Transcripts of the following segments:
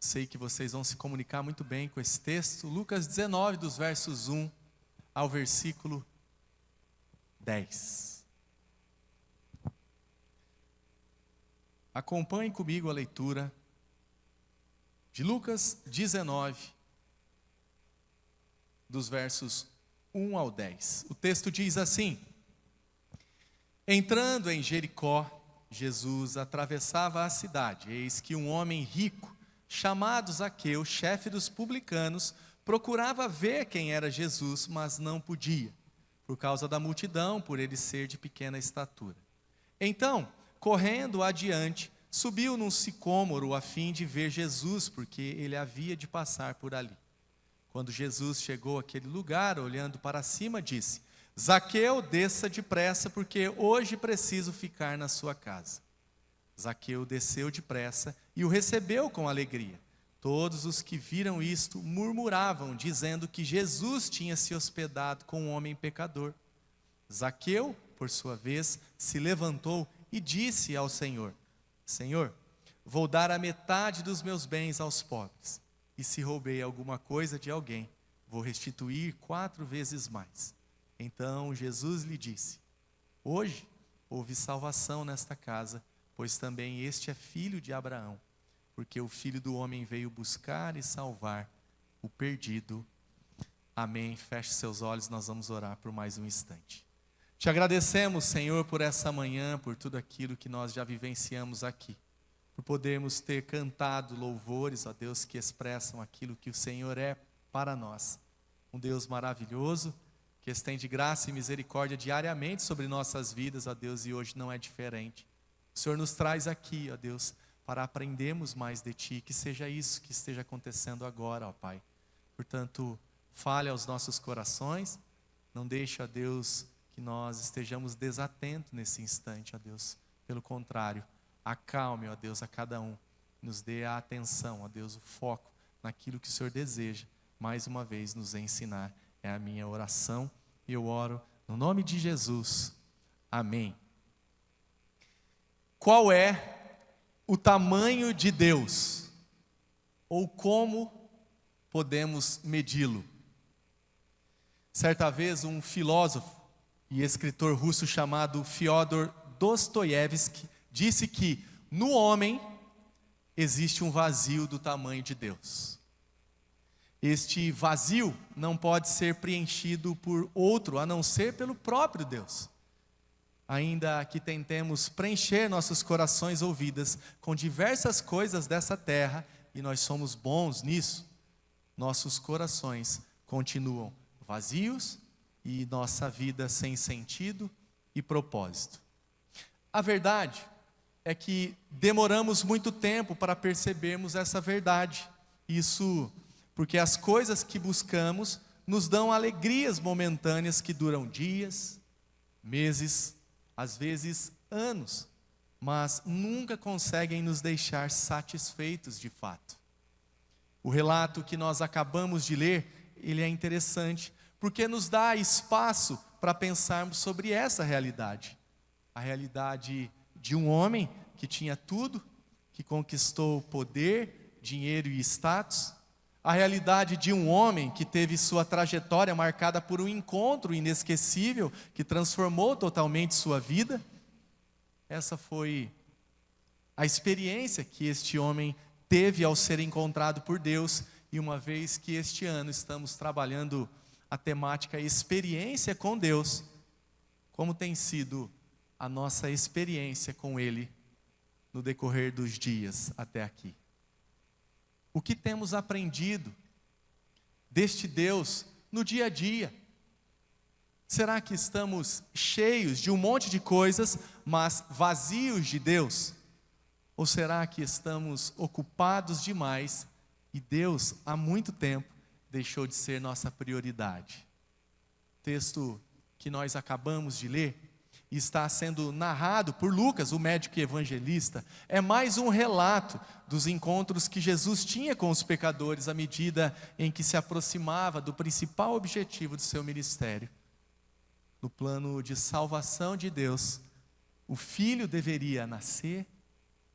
Sei que vocês vão se comunicar muito bem com esse texto. Lucas 19, dos versos 1 ao versículo 10. Acompanhe comigo a leitura de Lucas 19, dos versos 1 ao 10. O texto diz assim: Entrando em Jericó, Jesus atravessava a cidade. Eis que um homem rico, chamado Zaqueu, chefe dos publicanos, procurava ver quem era Jesus, mas não podia, por causa da multidão, por ele ser de pequena estatura. Então, correndo adiante, subiu num sicômoro a fim de ver Jesus, porque ele havia de passar por ali. Quando Jesus chegou àquele lugar, olhando para cima, disse: Zaqueu, desça depressa, porque hoje preciso ficar na sua casa. Zaqueu desceu depressa e o recebeu com alegria. Todos os que viram isto murmuravam, dizendo que Jesus tinha se hospedado com um homem pecador. Zaqueu, por sua vez, se levantou e disse ao Senhor: Senhor, vou dar a metade dos meus bens aos pobres, e se roubei alguma coisa de alguém, vou restituir 4 vezes mais. Então Jesus lhe disse: Hoje houve salvação nesta casa, pois também este é filho de Abraão, porque o Filho do Homem veio buscar e salvar o perdido. Amém. Feche seus olhos, nós vamos orar por mais um instante. Te agradecemos, Senhor, por essa manhã, por tudo aquilo que nós já vivenciamos aqui, por podermos ter cantado louvores a Deus que expressam aquilo que o Senhor é para nós. Um Deus maravilhoso, que estende graça e misericórdia diariamente sobre nossas vidas, ó Deus, e hoje não é diferente. O Senhor nos traz aqui, ó Deus, para aprendermos mais de Ti, que seja isso que esteja acontecendo agora, ó Pai. Portanto, fale aos nossos corações, não deixe, ó Deus, que nós estejamos desatentos nesse instante, ó Deus. Pelo contrário, acalme, ó Deus, a cada um, nos dê a atenção, ó Deus, o foco naquilo que o Senhor deseja, mais uma vez, nos ensinar. É a minha oração e eu oro no nome de Jesus. Amém. Qual é o tamanho de Deus? Ou como podemos medi-lo? Certa vez um filósofo e escritor russo chamado Fyodor Dostoiévski disse que no homem existe um vazio do tamanho de Deus. Este vazio não pode ser preenchido por outro, a não ser pelo próprio Deus. Ainda que tentemos preencher nossos corações ou vidas com diversas coisas dessa terra, e nós somos bons nisso, nossos corações continuam vazios e nossa vida sem sentido e propósito. A verdade é que demoramos muito tempo para percebermos essa verdade. Isso porque as coisas que buscamos nos dão alegrias momentâneas que duram dias, meses, às vezes anos, mas nunca conseguem nos deixar satisfeitos de fato. O relato que nós acabamos de ler, ele é interessante, porque nos dá espaço para pensarmos sobre essa realidade. A realidade de um homem que tinha tudo, que conquistou poder, dinheiro e status. A realidade de um homem que teve sua trajetória marcada por um encontro inesquecível, que transformou totalmente sua vida. Essa foi a experiência que este homem teve ao ser encontrado por Deus. E uma vez que este ano estamos trabalhando a temática experiência com Deus, como tem sido a nossa experiência com Ele no decorrer dos dias até aqui? O que temos aprendido deste Deus no dia a dia? Será que estamos cheios de um monte de coisas, mas vazios de Deus? Ou será que estamos ocupados demais e Deus, há muito tempo, deixou de ser nossa prioridade? O texto que nós acabamos de ler e está sendo narrado por Lucas, o médico e evangelista, é mais um relato dos encontros que Jesus tinha com os pecadores à medida em que se aproximava do principal objetivo do seu ministério. No plano de salvação de Deus, o Filho deveria nascer,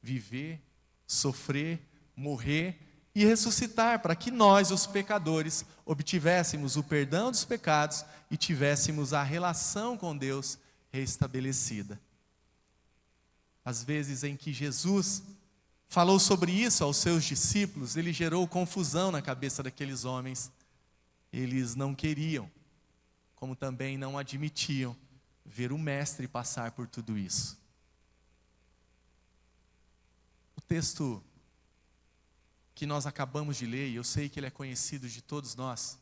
viver, sofrer, morrer e ressuscitar, para que nós, os pecadores, obtivéssemos o perdão dos pecados e tivéssemos a relação com Deus restabelecida. As vezes em que Jesus falou sobre isso aos seus discípulos, ele gerou confusão na cabeça daqueles homens. Eles não queriam, como também não admitiam, ver o Mestre passar por tudo isso. O texto que nós acabamos de ler, e eu sei que ele é conhecido de todos nós,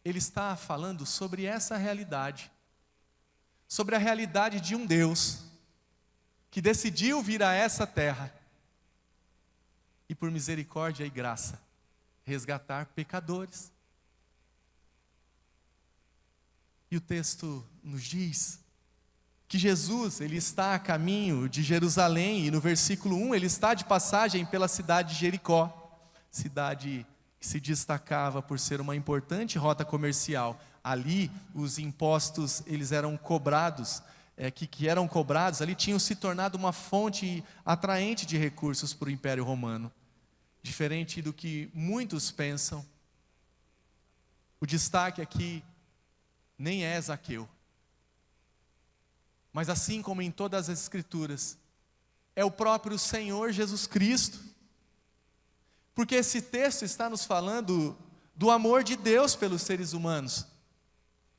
ele está falando sobre essa realidade, sobre a realidade de um Deus que decidiu vir a essa terra e por misericórdia e graça resgatar pecadores. E o texto nos diz que Jesus, ele está a caminho de Jerusalém, e no versículo 1 ele está de passagem pela cidade de Jericó, cidade que se destacava por ser uma importante rota comercial. Ali os impostos eles eram cobrados, que eram cobrados, ali tinham se tornado uma fonte atraente de recursos para o Império Romano. Diferente do que muitos pensam, o destaque aqui nem é Zaqueu. Mas assim como em todas as Escrituras, é o próprio Senhor Jesus Cristo. Porque esse texto está nos falando do amor de Deus pelos seres humanos.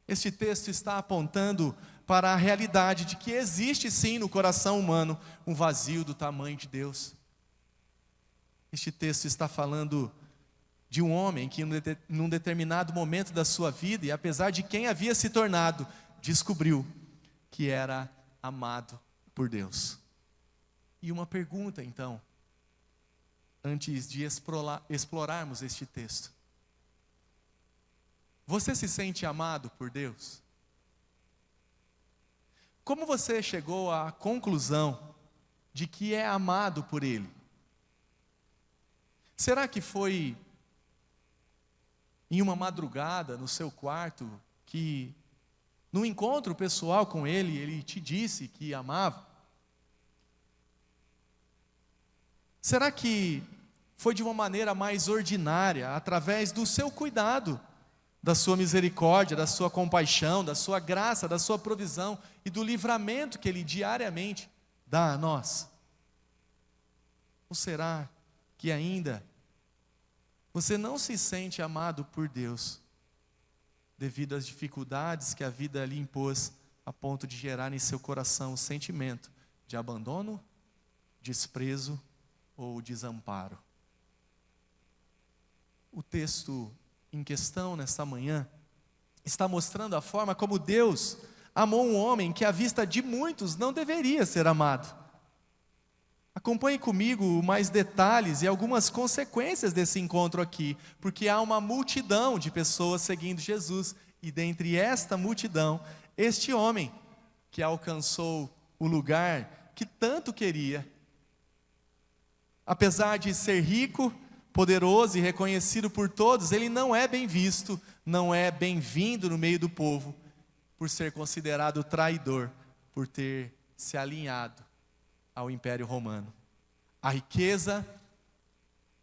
Este texto está apontando para a realidade de que existe sim no coração humano um vazio do tamanho de Deus. Este texto está falando de um homem que num determinado momento da sua vida, e apesar de quem havia se tornado, descobriu que era amado por Deus. E uma pergunta então, antes de explorarmos este texto: você se sente amado por Deus? Como você chegou à conclusão de que é amado por Ele? Será que foi em uma madrugada no seu quarto que, no encontro pessoal com Ele, Ele te disse que amava? Será que foi de uma maneira mais ordinária, através do seu cuidado, da sua misericórdia, da sua compaixão, da sua graça, da sua provisão e do livramento que Ele diariamente dá a nós? Ou será que ainda você não se sente amado por Deus, devido às dificuldades que a vida lhe impôs, a ponto de gerar em seu coração o sentimento de abandono, desprezo ou desamparo? O texto em questão nesta manhã está mostrando a forma como Deus amou um homem que à vista de muitos não deveria ser amado. Acompanhe comigo mais detalhes e algumas consequências desse encontro aqui, porque há uma multidão de pessoas seguindo Jesus, e dentre esta multidão, este homem que alcançou o lugar que tanto queria, apesar de ser rico, poderoso e reconhecido por todos, ele não é bem visto, não é bem-vindo no meio do povo, por ser considerado traidor, por ter se alinhado ao Império Romano. A riqueza,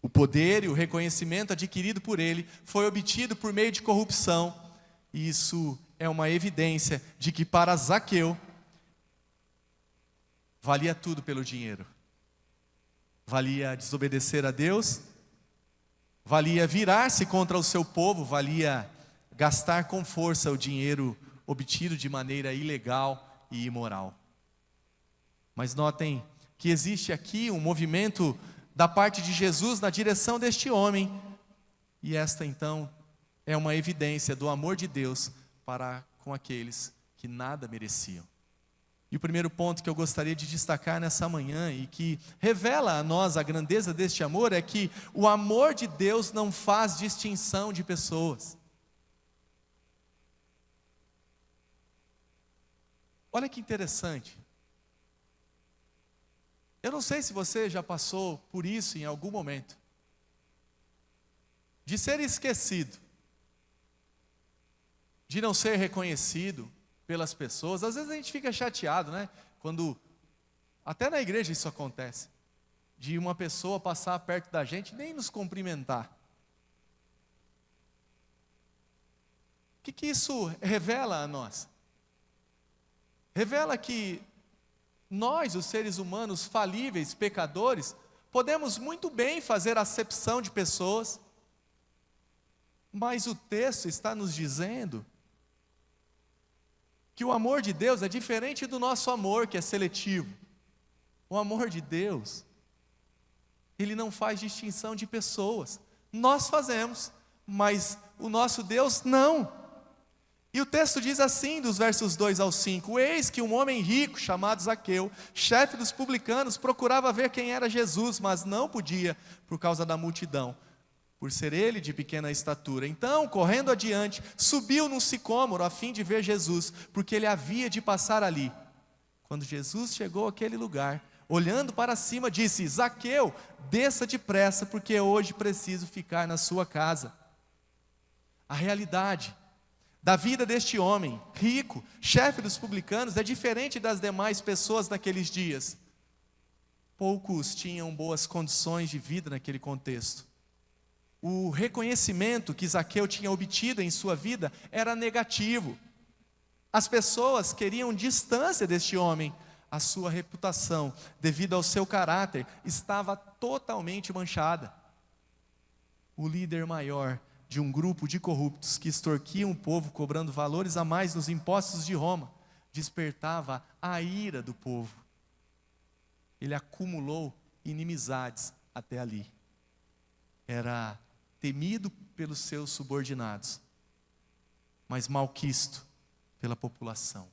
o poder e o reconhecimento adquirido por ele foi obtido por meio de corrupção. E isso é uma evidência de que para Zaqueu valia tudo pelo dinheiro. Valia desobedecer a Deus, valia virar-se contra o seu povo, valia gastar com força o dinheiro obtido de maneira ilegal e imoral. Mas notem que existe aqui um movimento da parte de Jesus na direção deste homem, e esta então é uma evidência do amor de Deus para com aqueles que nada mereciam. E o primeiro ponto que eu gostaria de destacar nessa manhã, e que revela a nós a grandeza deste amor, é que o amor de Deus não faz distinção de pessoas. Olha que interessante. Eu não sei se você já passou por isso em algum momento, de ser esquecido, de não ser reconhecido pelas pessoas. Às vezes a gente fica chateado, né? Quando, até na igreja isso acontece, de uma pessoa passar perto da gente, nem nos cumprimentar. O que isso revela a nós? Revela que nós, os seres humanos falíveis, pecadores, podemos muito bem fazer acepção de pessoas, mas o texto está nos dizendo que o amor de Deus é diferente do nosso amor, que é seletivo. O amor de Deus, Ele não faz distinção de pessoas. Nós fazemos, mas o nosso Deus não. E o texto diz assim, dos versos 2 ao 5: Eis que um homem rico, chamado Zaqueu, chefe dos publicanos, procurava ver quem era Jesus, mas não podia, por causa da multidão, por ser ele de pequena estatura. Então, correndo adiante, subiu num sicômoro, a fim de ver Jesus, porque ele havia de passar ali. Quando Jesus chegou àquele lugar, olhando para cima, disse: Zaqueu, desça depressa, porque hoje preciso ficar na sua casa. A realidade da vida deste homem, rico, chefe dos publicanos, é diferente das demais pessoas naqueles dias. Poucos tinham boas condições de vida naquele contexto. O reconhecimento que Zaqueu tinha obtido em sua vida era negativo. As pessoas queriam distância deste homem. A sua reputação, devido ao seu caráter, estava totalmente manchada. O líder maior de um grupo de corruptos que extorquiam o povo, cobrando valores a mais nos impostos de Roma, despertava a ira do povo. Ele acumulou inimizades até ali. Era temido pelos seus subordinados, mas malquisto pela população.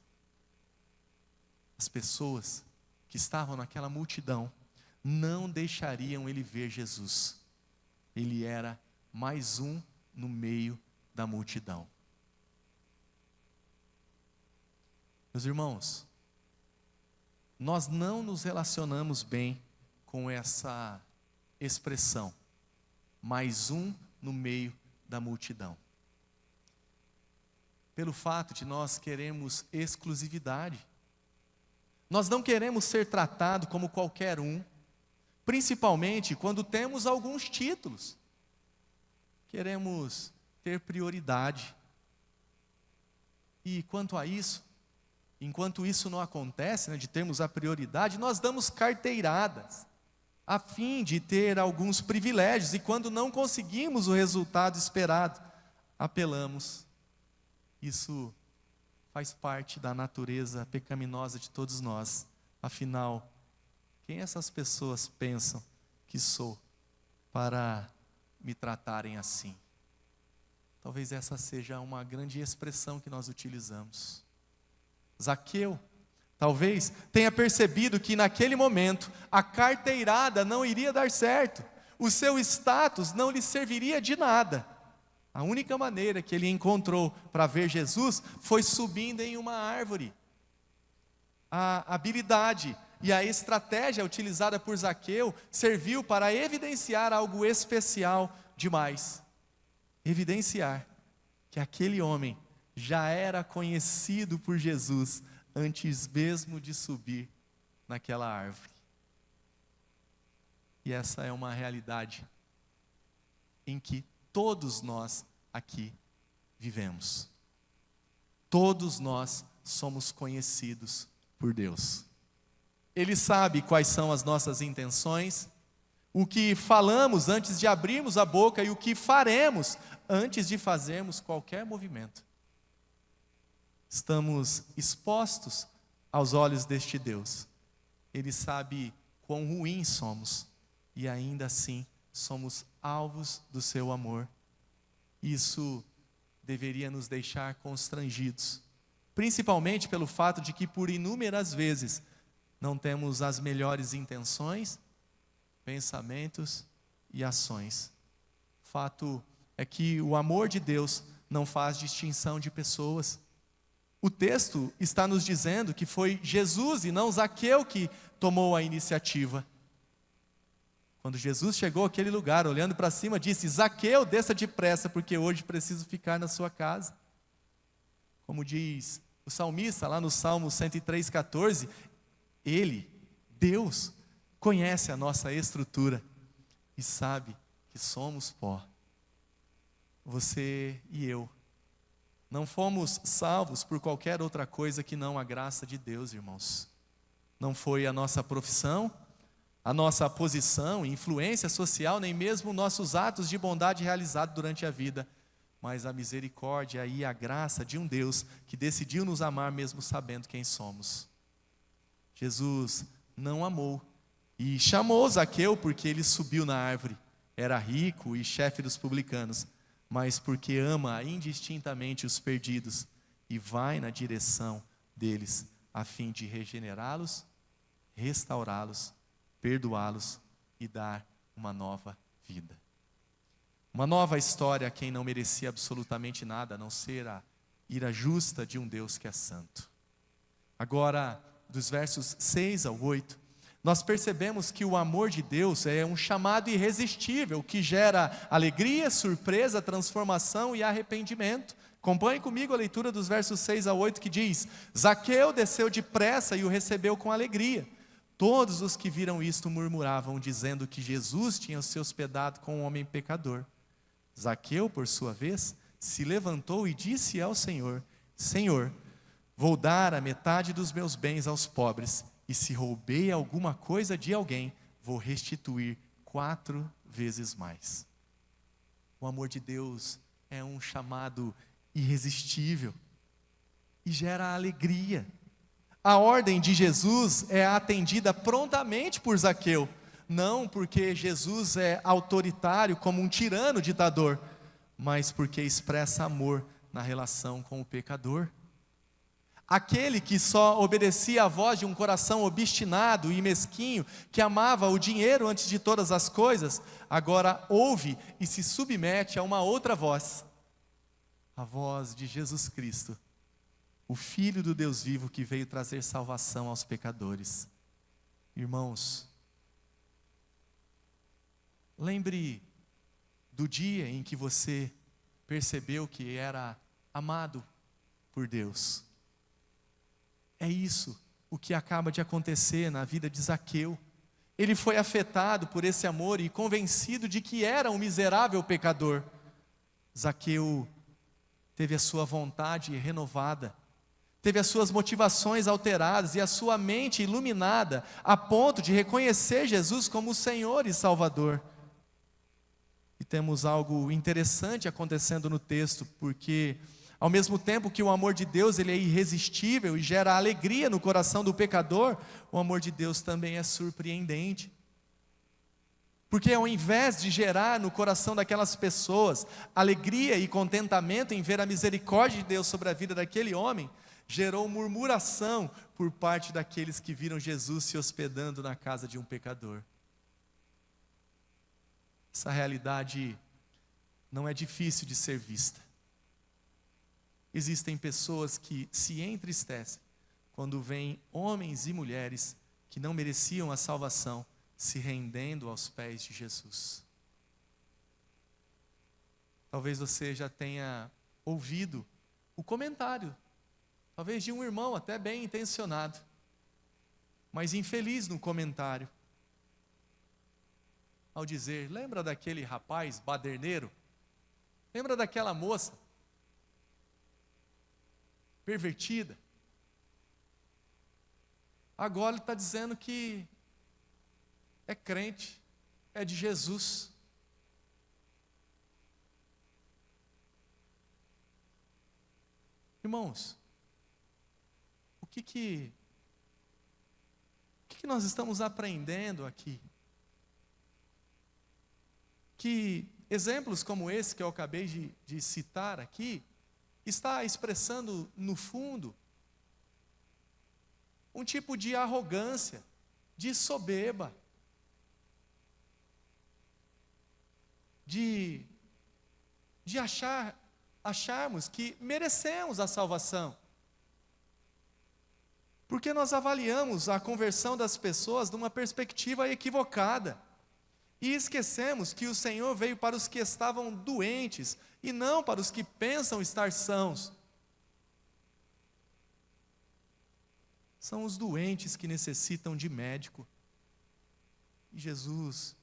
As pessoas que estavam naquela multidão não deixariam ele ver Jesus. Ele era mais um no meio da multidão. Meus irmãos, nós não nos relacionamos bem com essa expressão, mais um no meio da multidão. Pelo fato de nós queremos exclusividade. Nós não queremos ser tratados como qualquer um, principalmente quando temos alguns títulos. Queremos ter prioridade. E quanto a isso, enquanto isso não acontece, de termos a prioridade, nós damos carteiradas, a fim de ter alguns privilégios, e quando não conseguimos o resultado esperado, apelamos. Isso faz parte da natureza pecaminosa de todos nós. Afinal, quem essas pessoas pensam que sou para me tratarem assim? Talvez essa seja uma grande expressão que nós utilizamos. Zaqueu, talvez, tenha percebido que naquele momento a carteirada não iria dar certo, o seu status não lhe serviria de nada. A única maneira que ele encontrou para ver Jesus foi subindo em uma árvore. A habilidade e a estratégia utilizada por Zaqueu serviu para evidenciar algo especial demais. Evidenciar que aquele homem já era conhecido por Jesus antes mesmo de subir naquela árvore. E essa é uma realidade em que todos nós aqui vivemos. Todos nós somos conhecidos por Deus. Ele sabe quais são as nossas intenções, o que falamos antes de abrirmos a boca e o que faremos antes de fazermos qualquer movimento. Estamos expostos aos olhos deste Deus. Ele sabe quão ruins somos e ainda assim somos alvos do seu amor. Isso deveria nos deixar constrangidos, principalmente pelo fato de que por inúmeras vezes não temos as melhores intenções, pensamentos e ações. Fato é que o amor de Deus não faz distinção de pessoas. O texto está nos dizendo que foi Jesus e não Zaqueu que tomou a iniciativa. Quando Jesus chegou àquele lugar, olhando para cima, disse: Zaqueu, desça depressa, porque hoje preciso ficar na sua casa. Como diz o salmista lá no Salmo 103:14, ele, Deus, conhece a nossa estrutura e sabe que somos pó. Você e eu não fomos salvos por qualquer outra coisa que não a graça de Deus, irmãos. Não foi a nossa profissão, a nossa posição, influência social, nem mesmo nossos atos de bondade realizados durante a vida, mas a misericórdia e a graça de um Deus que decidiu nos amar mesmo sabendo quem somos. Jesus não amou e chamou Zaqueu porque ele subiu na árvore, era rico e chefe dos publicanos, mas porque ama indistintamente os perdidos e vai na direção deles, a fim de regenerá-los, restaurá-los, perdoá-los e dar uma nova vida. Uma nova história a quem não merecia absolutamente nada, a não ser a ira justa de um Deus que é santo. Agora, dos versos 6 ao 8, nós percebemos que o amor de Deus é um chamado irresistível, que gera alegria, surpresa, transformação e arrependimento. Acompanhe comigo a leitura dos versos 6 ao 8 que diz: Zaqueu desceu depressa e o recebeu com alegria. Todos os que viram isto murmuravam, dizendo que Jesus tinha se hospedado com um homem pecador. Zaqueu, por sua vez, se levantou e disse ao Senhor: Senhor, vou dar a metade dos meus bens aos pobres, e se roubei alguma coisa de alguém, vou restituir 4 vezes mais. O amor de Deus é um chamado irresistível e gera alegria. A ordem de Jesus é atendida prontamente por Zaqueu, não porque Jesus é autoritário como um tirano ditador, mas porque expressa amor na relação com o pecador. Aquele que só obedecia à voz de um coração obstinado e mesquinho, que amava o dinheiro antes de todas as coisas, agora ouve e se submete a uma outra voz, a voz de Jesus Cristo, o Filho do Deus vivo que veio trazer salvação aos pecadores. Irmãos, lembre do dia em que você percebeu que era amado por Deus. É isso o que acaba de acontecer na vida de Zaqueu. Ele foi afetado por esse amor e convencido de que era um miserável pecador. Zaqueu teve a sua vontade renovada, teve as suas motivações alteradas e a sua mente iluminada a ponto de reconhecer Jesus como Senhor e Salvador. E temos algo interessante acontecendo no texto, porque ao mesmo tempo que o amor de Deus ele é irresistível e gera alegria no coração do pecador, o amor de Deus também é surpreendente. Porque ao invés de gerar no coração daquelas pessoas alegria e contentamento em ver a misericórdia de Deus sobre a vida daquele homem, gerou murmuração por parte daqueles que viram Jesus se hospedando na casa de um pecador. Essa realidade não é difícil de ser vista. Existem pessoas que se entristecem quando veem homens e mulheres que não mereciam a salvação se rendendo aos pés de Jesus. Talvez você já tenha ouvido o comentário, talvez de um irmão até bem intencionado, mas infeliz no comentário, ao dizer: lembra daquele rapaz baderneiro? Lembra daquela moça pervertida? Agora ele está dizendo que é crente, é de Jesus. Irmãos, o que nós estamos aprendendo aqui? Que exemplos como esse que eu acabei de citar aqui, está expressando no fundo um tipo de arrogância, de soberba, de acharmos que merecemos a salvação. Porque nós avaliamos a conversão das pessoas de uma perspectiva equivocada. E esquecemos que o Senhor veio para os que estavam doentes e não para os que pensam estar sãos. São os doentes que necessitam de médico. E Jesus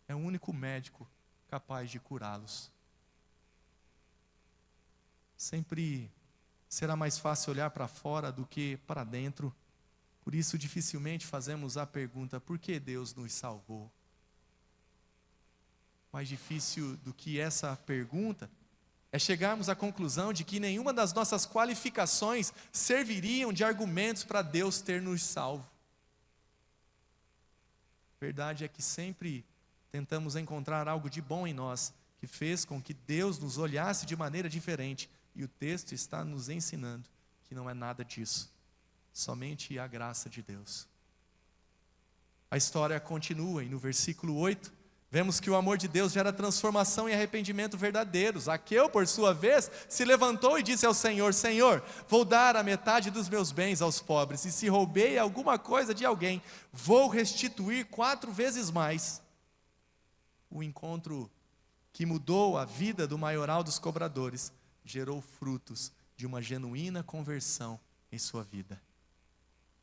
é o único médico capaz de curá-los. Sempre será mais fácil olhar para fora do que para dentro. Por isso, dificilmente fazemos a pergunta: por que Deus nos salvou? Mais difícil do que essa pergunta é chegarmos à conclusão de que nenhuma das nossas qualificações serviriam de argumentos para Deus ter nos salvo. A verdade é que sempre tentamos encontrar algo de bom em nós, que fez com que Deus nos olhasse de maneira diferente. E o texto está nos ensinando que não é nada disso, somente a graça de Deus. A história continua e no versículo 8, vemos que o amor de Deus gera transformação e arrependimento verdadeiros. Zaqueu, por sua vez, se levantou e disse ao Senhor: Senhor, vou dar a metade dos meus bens aos pobres, e se roubei alguma coisa de alguém, vou restituir 4 vezes mais. O encontro que mudou a vida do maioral dos cobradores gerou frutos de uma genuína conversão em sua vida.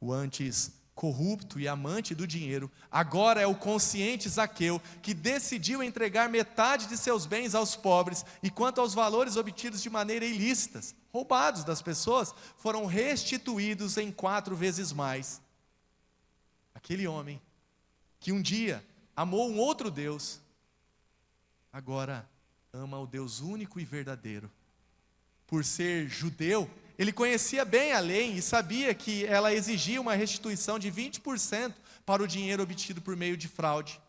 O antes corrupto e amante do dinheiro, agora é o consciente Zaqueu, que decidiu entregar metade de seus bens aos pobres, e quanto aos valores obtidos de maneira ilícita, roubados das pessoas, foram restituídos em 4 vezes mais. Aquele homem, que um dia amou um outro Deus, agora ama o Deus único e verdadeiro. Por ser judeu, ele conhecia bem a lei e sabia que ela exigia uma restituição de 20% para o dinheiro obtido por meio de fraude.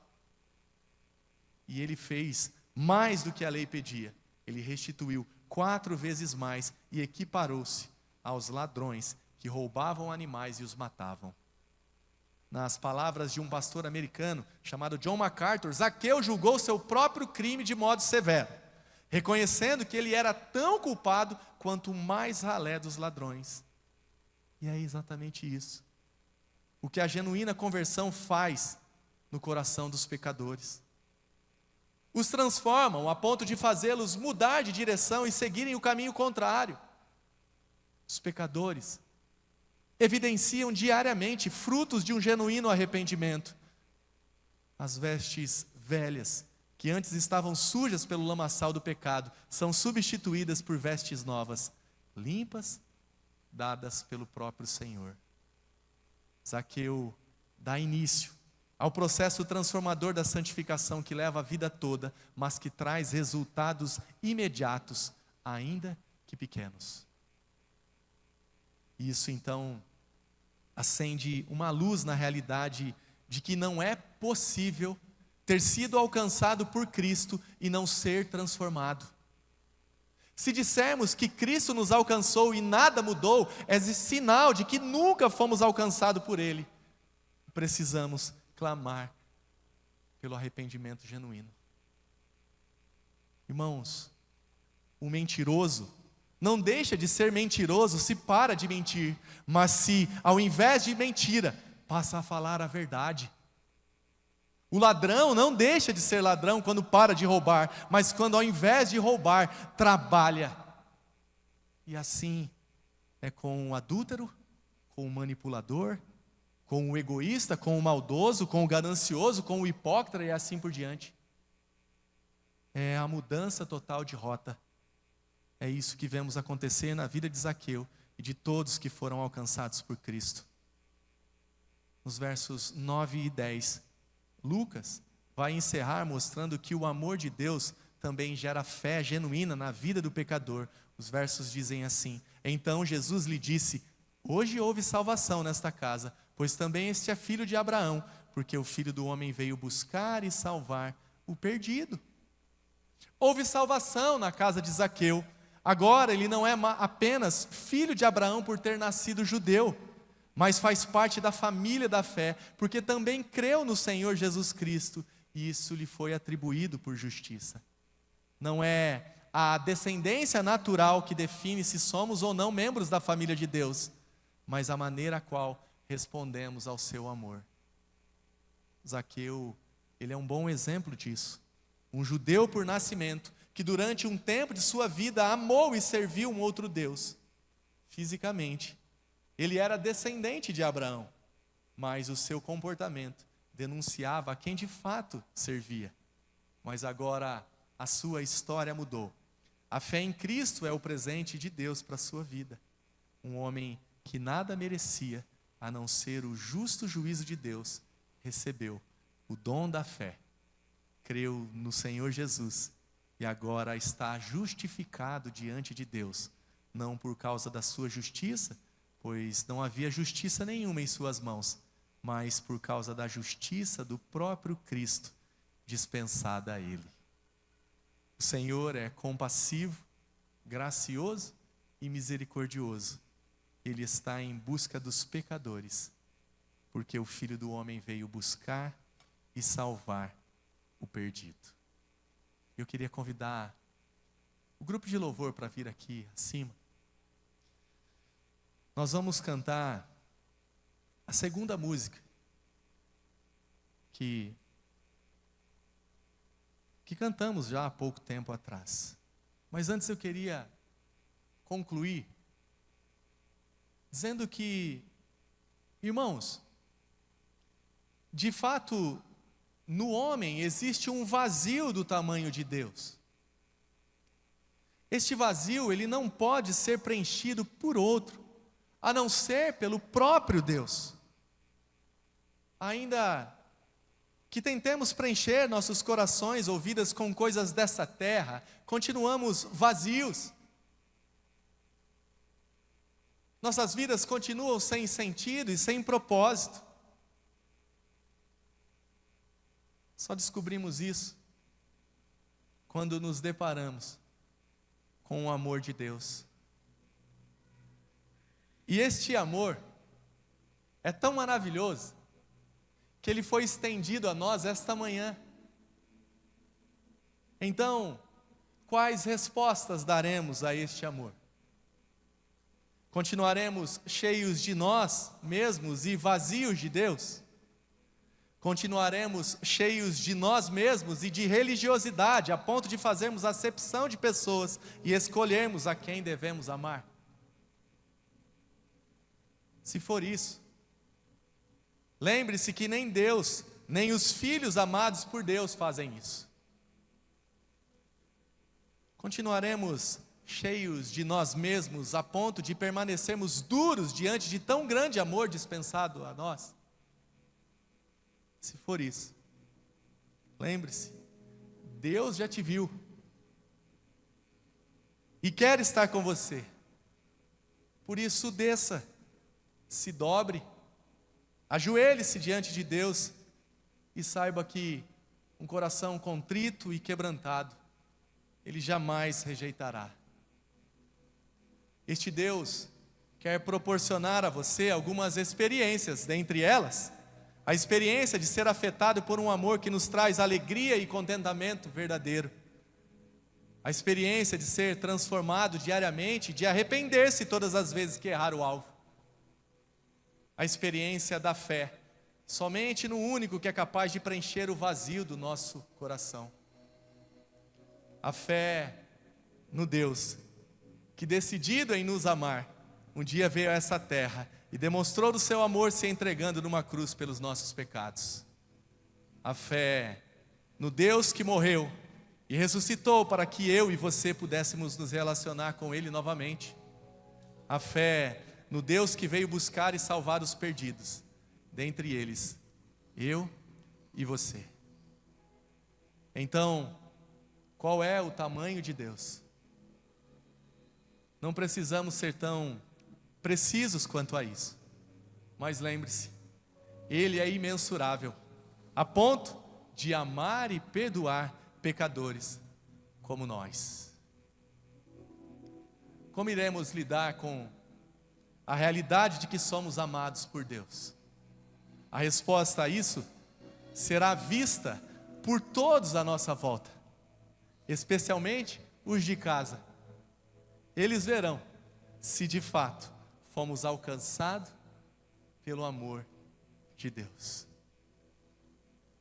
E ele fez mais do que a lei pedia. Ele restituiu 4 vezes mais e equiparou-se aos ladrões que roubavam animais e os matavam. Nas palavras de um pastor americano chamado John MacArthur, Zaqueu julgou seu próprio crime de modo severo, reconhecendo que ele era tão culpado quanto o mais ralé dos ladrões. E é exatamente isso o que a genuína conversão faz no coração dos pecadores. Os transformam a ponto de fazê-los mudar de direção e seguirem o caminho contrário. Os pecadores evidenciam diariamente frutos de um genuíno arrependimento. As vestes velhas, que antes estavam sujas pelo lamaçal do pecado, são substituídas por vestes novas, limpas, dadas pelo próprio Senhor. Zaqueu dá início ao processo transformador da santificação que leva a vida toda, mas que traz resultados imediatos, ainda que pequenos. Isso então acende uma luz na realidade de que não é possível ter sido alcançado por Cristo e não ser transformado. Se dissermos que Cristo nos alcançou e nada mudou, é sinal de que nunca fomos alcançados por Ele. Precisamos clamar pelo arrependimento genuíno. Irmãos, o mentiroso não deixa de ser mentiroso se para de mentir, mas se, ao invés de mentira, passa a falar a verdade. O ladrão não deixa de ser ladrão quando para de roubar, mas quando ao invés de roubar, trabalha. E assim é com o adúltero, com o manipulador, com o egoísta, com o maldoso, com o ganancioso, com o hipócrita e assim por diante. É a mudança total de rota. É isso que vemos acontecer na vida de Zaqueu e de todos que foram alcançados por Cristo. Nos versos 9 e 10, Lucas vai encerrar mostrando que o amor de Deus também gera fé genuína na vida do pecador. Os versos dizem assim: então Jesus lhe disse: hoje houve salvação nesta casa, pois também este é filho de Abraão, porque o Filho do Homem veio buscar e salvar o perdido. Houve salvação na casa de Zaqueu. Agora ele não é apenas filho de Abraão por ter nascido judeu, mas faz parte da família da fé, porque também creu no Senhor Jesus Cristo, e isso lhe foi atribuído por justiça. Não é a descendência natural que define se somos ou não membros da família de Deus, mas a maneira a qual respondemos ao seu amor. Zaqueu, ele é um bom exemplo disso. Um judeu por nascimento, que durante um tempo de sua vida amou e serviu um outro Deus. Fisicamente, ele era descendente de Abraão, mas o seu comportamento denunciava a quem de fato servia. Mas agora a sua história mudou. A fé em Cristo é o presente de Deus para a sua vida. Um homem que nada merecia, a não ser o justo juízo de Deus, recebeu o dom da fé, creu no Senhor Jesus e agora está justificado diante de Deus, não por causa da sua justiça, pois não havia justiça nenhuma em suas mãos, mas por causa da justiça do próprio Cristo, dispensada a Ele. O Senhor é compassivo, gracioso e misericordioso. Ele está em busca dos pecadores, porque o Filho do Homem veio buscar e salvar o perdido. Eu queria convidar o grupo de louvor para vir aqui acima. Nós vamos cantar a segunda música que cantamos já há pouco tempo atrás. Mas antes eu queria concluir dizendo que, irmãos, de fato, no homem existe um vazio do tamanho de Deus. Este vazio, ele não pode ser preenchido por outro, a não ser pelo próprio Deus. Ainda que tentemos preencher nossos corações ou vidas com coisas dessa terra, continuamos vazios. Nossas vidas continuam sem sentido e sem propósito. Só descobrimos isso quando nos deparamos com o amor de Deus. E este amor é tão maravilhoso que ele foi estendido a nós esta manhã. Então, quais respostas daremos a este amor? Continuaremos cheios de nós mesmos e vazios de Deus? Continuaremos cheios de nós mesmos e de religiosidade, a ponto de fazermos acepção de pessoas e escolhermos a quem devemos amar? Se for isso, lembre-se que nem Deus, nem os filhos amados por Deus fazem isso. Continuaremos cheios de nós mesmos, a ponto de permanecermos duros diante de tão grande amor dispensado a nós? Se for isso, lembre-se, Deus já te viu e quer estar com você. Por isso, desça, se dobre, ajoelhe-se diante de Deus e saiba que um coração contrito e quebrantado, Ele jamais rejeitará. Este Deus quer proporcionar a você algumas experiências, dentre elas, a experiência de ser afetado por um amor que nos traz alegria e contentamento verdadeiro. A experiência de ser transformado diariamente, de arrepender-se todas as vezes que errar o alvo. A experiência da fé, somente no único que é capaz de preencher o vazio do nosso coração. A fé no Deus, que decidido em nos amar, um dia veio a essa terra e demonstrou do seu amor se entregando numa cruz pelos nossos pecados. A fé no Deus que morreu e ressuscitou para que eu e você pudéssemos nos relacionar com Ele novamente. A fé no Deus que veio buscar e salvar os perdidos, dentre eles, eu e você. Então, qual é o tamanho de Deus? Não precisamos ser tão precisos quanto a isso, mas lembre-se, Ele é imensurável, a ponto de amar e perdoar pecadores como nós. Como iremos lidar com a realidade de que somos amados por Deus? A resposta a isso será vista por todos à nossa volta, especialmente os de casa. Eles verão se de fato fomos alcançados pelo amor de Deus.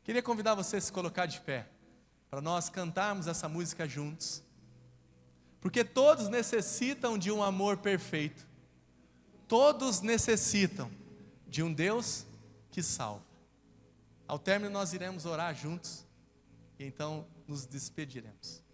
Queria convidar você a se colocar de pé, para nós cantarmos essa música juntos, porque todos necessitam de um amor perfeito, todos necessitam de um Deus que salva. Ao término nós iremos orar juntos e então nos despediremos.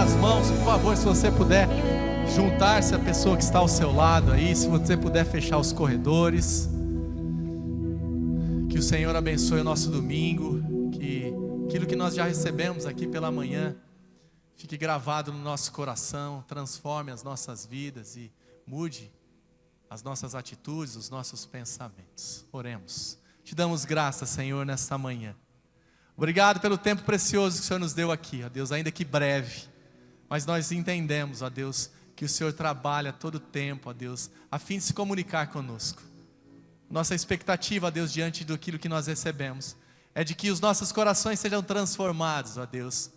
as mãos, por favor, se você puder juntar-se à pessoa que está ao seu lado aí, se você puder fechar os corredores. Que o Senhor abençoe o nosso domingo, que aquilo que nós já recebemos aqui pela manhã fique gravado no nosso coração, transforme as nossas vidas e mude as nossas atitudes, os nossos pensamentos. Oremos. Te damos graças, Senhor, nesta manhã. Obrigado pelo tempo precioso que o Senhor nos deu aqui, ó Deus, ainda que breve, mas nós entendemos, ó Deus, que o Senhor trabalha todo o tempo, ó Deus, a fim de se comunicar conosco. Nossa expectativa, ó Deus, diante daquilo que nós recebemos, é de que os nossos corações sejam transformados, ó Deus.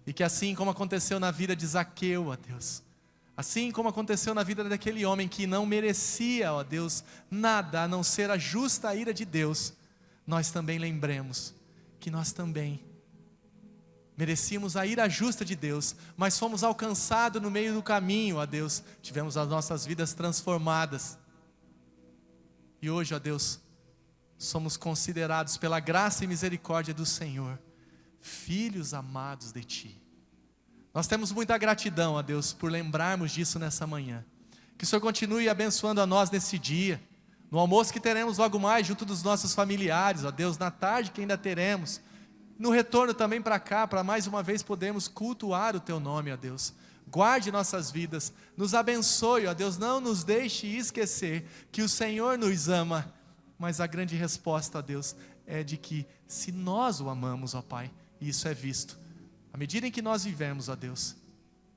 E que assim como aconteceu na vida de Zaqueu, ó Deus, assim como aconteceu na vida daquele homem que não merecia, ó Deus, nada a não ser a justa ira de Deus, nós também lembremos que nós também merecíamos a ira justa de Deus, mas fomos alcançados no meio do caminho, ó Deus, tivemos as nossas vidas transformadas. E hoje, ó Deus, somos considerados pela graça e misericórdia do Senhor, filhos amados de Ti. Nós temos muita gratidão, ó Deus, por lembrarmos disso nessa manhã. Que o Senhor continue abençoando a nós nesse dia, no almoço que teremos logo mais, junto dos nossos familiares, ó Deus, na tarde que ainda teremos, no retorno também para cá, para mais uma vez podermos cultuar o Teu nome, ó Deus. Guarde nossas vidas, nos abençoe, ó Deus, não nos deixe esquecer que o Senhor nos ama, mas a grande resposta, ó Deus, é de que se nós o amamos, ó Pai, isso é visto. À medida em que nós vivemos, ó Deus,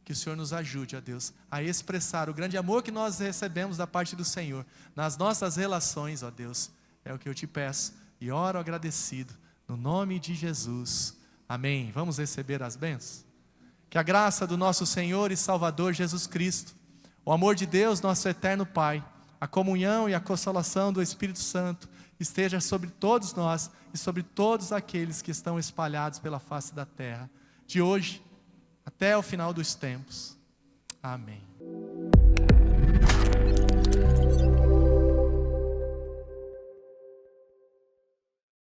que o Senhor nos ajude, ó Deus, a expressar o grande amor que nós recebemos da parte do Senhor, nas nossas relações, ó Deus, é o que eu te peço, e oro agradecido, no nome de Jesus, amém. Vamos receber as bênçãos? Que a graça do nosso Senhor e Salvador Jesus Cristo, o amor de Deus, nosso eterno Pai, a comunhão e a consolação do Espírito Santo, esteja sobre todos nós e sobre todos aqueles que estão espalhados pela face da terra, de hoje até o final dos tempos. Amém.